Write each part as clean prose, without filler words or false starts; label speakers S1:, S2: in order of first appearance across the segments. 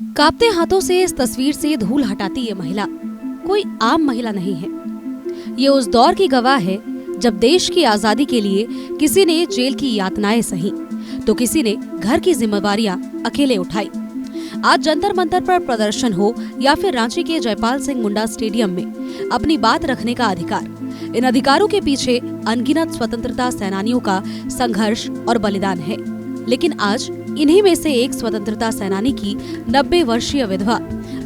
S1: कांपते हाथों से इस तस्वीर से धूल हटाती ये महिला कोई आम महिला नहीं है। ये उस दौर की गवाह है जब देश की आजादी के लिए किसी ने जेल की यातनाएं सही तो किसी ने घर की जिम्मेवारियां अकेले उठाई। आज जंतर मंतर पर प्रदर्शन हो या फिर रांची के जयपाल सिंह मुंडा स्टेडियम में अपनी बात रखने का अधिकार, इन अधिकारों के पीछे अनगिनत स्वतंत्रता सेनानियों का संघर्ष और बलिदान है। लेकिन आज इन्हीं में से एक स्वतंत्रता सेनानी की 90 वर्षीय विधवा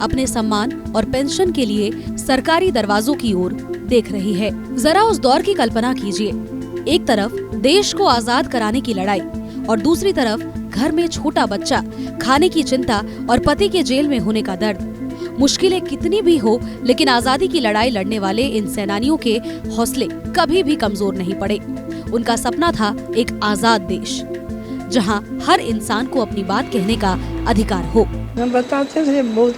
S1: अपने सम्मान और पेंशन के लिए सरकारी दरवाजों की ओर देख रही है। जरा उस दौर की कल्पना कीजिए, एक तरफ देश को आजाद कराने की लड़ाई और दूसरी तरफ घर में छोटा बच्चा, खाने की चिंता और पति के जेल में होने का दर्द। मुश्किलें कितनी भी हो, लेकिन आजादी की लड़ाई लड़ने वाले इन सेनानियों के हौसले कभी भी कमजोर नहीं पड़े। उनका सपना था एक आजाद देश जहां हर इंसान को अपनी बात कहने का अधिकार हो।
S2: हम बताते थे, बहुत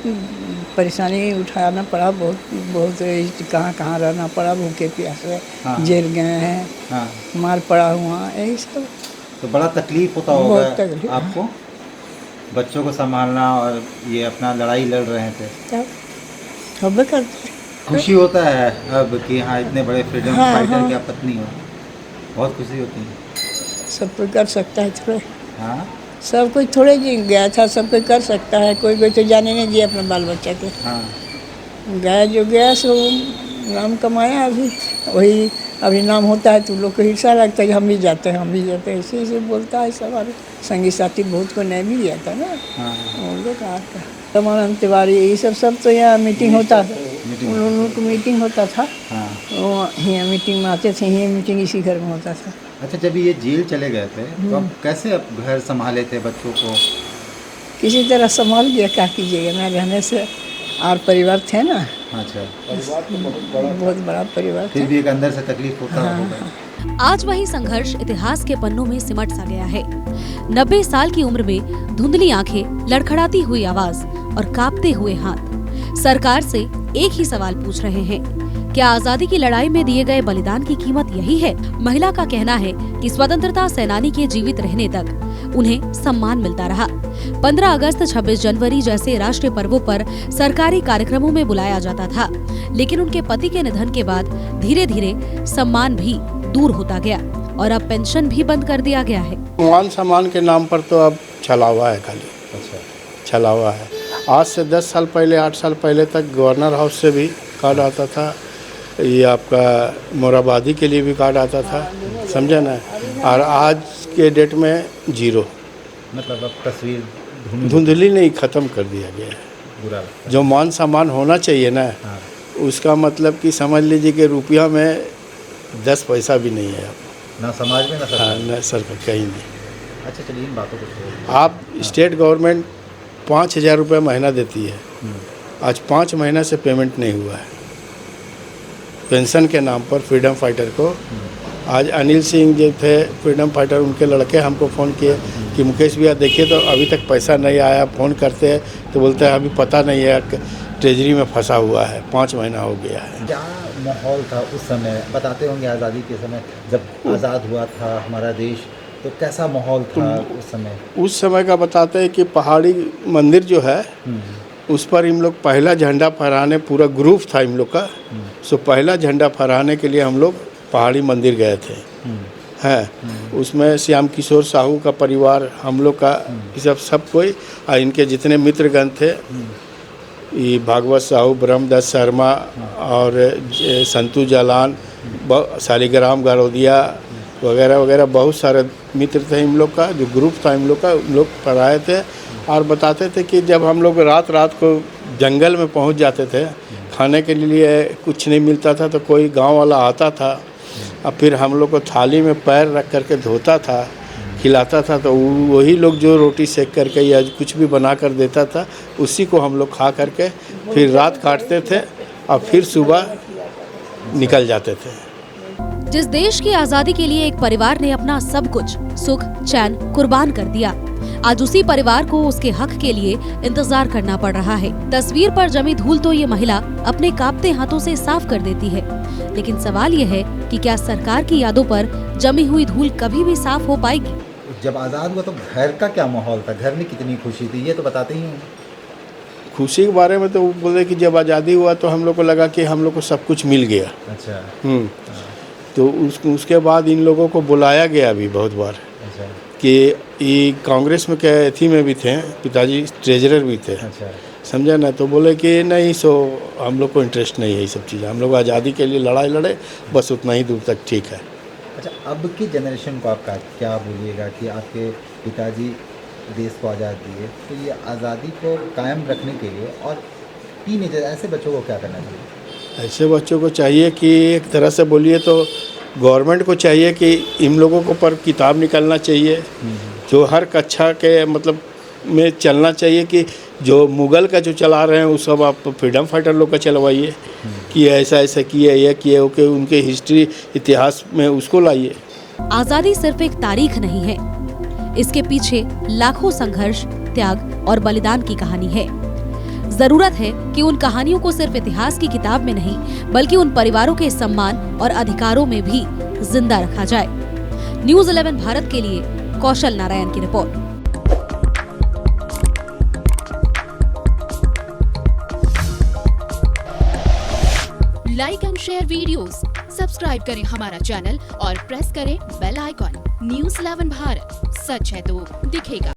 S2: परेशानी उठाना पड़ा, बहुत कहाँ रहना पड़ा, भूखे प्यासे जेल गए हैं, मार पड़ा हुआ, यही सब।
S3: तो बड़ा तकलीफ होता होगा आपको, बच्चों को संभालना और ये अपना लड़ाई लड़ रहे थे।
S2: तब करते
S3: खुशी होता है अब कि हाँ इतने बड़े फ्रीडम फाइटर की आप पत्नी हो, बहुत खुशी होती है।
S2: सब कोई कर सकता है थोड़े,
S3: हाँ
S2: सब कोई थोड़े जी गया था, सब कोई कर सकता है। कोई तो जाने नहीं दिया अपने बाल बच्चा के।
S3: हाँ
S2: गया जो गया सो नाम कमाया, अभी वही अभी नाम होता है तो लोग को हिस्सा लगता है कि हम भी जाते हैं, ऐसे बोलता है सब। और संगी साथी बहुत को नहीं भी दिया था ना, वो लोग रमानंद तिवारी, ये सब तो यहाँ मीटिंग होता था, उन लोगों को मीटिंग होता था। वो यहाँ मीटिंग में आते थे, यहाँ मीटिंग इसी घर में होता था।
S3: अच्छा, जब ये जेल चले गए थे तो आप कैसे अब घर संभाले थे बच्चों को?
S2: किसी तरह संभाल दिया, क्या कीजिएगा ना, रहने से। और परिवार थे ना।
S3: अच्छा,
S2: बहुत बड़ा परिवार,
S3: फिर भी एक अंदर से तकलीफ होता होगा।
S1: आज वही संघर्ष इतिहास के पन्नों में सिमट सा गया है। 90 साल की उम्र में धुंधली आंखें, लड़खड़ाती हुई आवाज और कांपते हुए हाथ सरकार से एक ही सवाल पूछ रहे हैं, क्या आजादी की लड़ाई में दिए गए बलिदान की कीमत यही है? महिला का कहना है कि स्वतंत्रता सेनानी के जीवित रहने तक उन्हें सम्मान मिलता रहा। 15 अगस्त, 26 जनवरी जैसे राष्ट्रीय पर्वों पर सरकारी कार्यक्रमों में बुलाया जाता था, लेकिन उनके पति के निधन के बाद धीरे धीरे सम्मान भी दूर होता गया और अब पेंशन भी बंद कर दिया गया है।
S4: मान सम्मान के नाम पर तो अब छलावा है, खाली छलावा है। आज से 10 साल पहले, 8 साल पहले तक गवर्नर हाउस से भी कार्ड आता था, ये आपका मोराबादी के लिए भी कार्ड आता था, समझे ना। और आज के डेट में जीरो,
S3: मतलब अब तस्वीर
S4: धुंधली नहीं, ख़त्म कर दिया गया है।
S3: बुरा
S4: जो मान सम्मान होना चाहिए ना, उसका मतलब कि समझ लीजिए कि रुपया में 10 पैसा भी नहीं है अब,
S3: ना समाज में ना सरकार।
S4: हाँ, न सरकार कहीं नहीं।
S3: अच्छा चलिए, इन बातों को छोड़िए।
S4: आप स्टेट गवर्नमेंट 5,000 रुपये महीना देती है, आज 5 महीना से पेमेंट नहीं हुआ है पेंशन के नाम पर फ्रीडम फाइटर को। आज अनिल सिंह जो थे फ्रीडम फाइटर, उनके लड़के हमको फ़ोन किए कि मुकेश भैया देखिए तो अभी तक पैसा नहीं आया। फ़ोन करते हैं तो बोलते हैं अभी पता नहीं है, ट्रेजरी में फंसा हुआ है, 5 महीना हो गया है।
S3: क्या माहौल था उस समय? बताते होंगे आज़ादी के समय जब आज़ाद हुआ था हमारा देश, तो कैसा माहौल था उस समय?
S4: उस समय का बताते हैं कि पहाड़ी मंदिर जो है उस पर हम लोग पहला झंडा फहराने, पूरा ग्रुप था हम लोग का, सो पहला झंडा फहराने के लिए हम लोग पहाड़ी मंदिर गए थे। हैं उसमें श्याम किशोर साहू का परिवार, हम लोग का सब कोई, और इनके जितने मित्रगण थे, ये भागवत साहू, ब्रह्मदत्त शर्मा और संतू जालान, शालिग्राम गारोदिया वगैरह वगैरह, बहुत सारे मित्र थे हम लोग का, जो ग्रुप था हम लोग का, हम लोग पर आए थे। और बताते थे कि जब हम लोग रात को जंगल में पहुंच जाते थे, खाने के लिए कुछ नहीं मिलता था, तो कोई गांव वाला आता था और फिर हम लोग को थाली में पैर रख करके धोता था, खिलाता था। तो वही लोग जो रोटी सेक करके या कुछ भी बना कर देता था, उसी को हम लोग खा करके फिर रात काटते थे और फिर सुबह निकल जाते थे।
S1: जिस देश की आजादी के लिए एक परिवार ने अपना सब कुछ, सुख चैन कुर्बान कर दिया, आज उसी परिवार को उसके हक के लिए इंतजार करना पड़ रहा है। तस्वीर पर जमी धूल तो ये महिला अपने कांपते हाथों से साफ कर देती है, लेकिन सवाल ये है कि क्या सरकार की यादों पर जमी हुई धूल कभी भी साफ हो पाएगी?
S3: जब आज़ाद हुआ तो घर का क्या माहौल था? घर में कितनी खुशी थी, ये तो बताते ही हैं।
S4: खुशी के बारे में तो वो बोले कि जब आज़ादी हुआ तो हम लोग को लगा कि हम लोग को सब कुछ मिल गया।
S3: अच्छा।
S4: तो उसके बाद इन लोगों को बुलाया गया भी बहुत बार
S3: अच्छा।
S4: कि ये कांग्रेस में क्या थी में भी थे, पिताजी ट्रेजरर भी थे।
S3: अच्छा।
S4: समझा ना, तो बोले कि नहीं सो हम लोग को इंटरेस्ट नहीं है ये सब चीज़ें, हम लोग आज़ादी के लिए लड़ाई लड़े बस उतना ही दूर तक ठीक है।
S3: अच्छा, अब की जनरेशन को आप क्या बोलिएगा कि आपके पिताजी देश को आज़ाद दिए, तो ये आज़ादी को कायम रखने के लिए और टीनेजर ऐसे बच्चों को क्या करना चाहिए?
S4: ऐसे बच्चों को चाहिए कि एक तरह से बोलिए तो गवर्नमेंट को चाहिए कि इन लोगों को पर किताब निकलना चाहिए, जो हर कक्षा के मतलब में चलना चाहिए कि जो मुग़ल का जो चला रहे हैं वो सब आप फ्रीडम फाइटर लोग का चलवाइए कि ऐसा ऐसा किए या किए, ओके उनके हिस्ट्री इतिहास में उसको लाइए।
S1: आजादी सिर्फ एक तारीख नहीं है, इसके पीछे लाखों संघर्ष, त्याग और बलिदान की कहानी है। जरूरत है कि उन कहानियों को सिर्फ इतिहास की किताब में नहीं बल्कि उन परिवारों के सम्मान और अधिकारों में भी जिंदा रखा जाए। न्यूज़ 11 भारत के लिए कौशल नारायण की report.
S5: Like and share videos, subscribe करें हमारा चैनल और प्रेस करें बेल आइकॉन। न्यूज़ 11 भारत, सच है तो दिखेगा।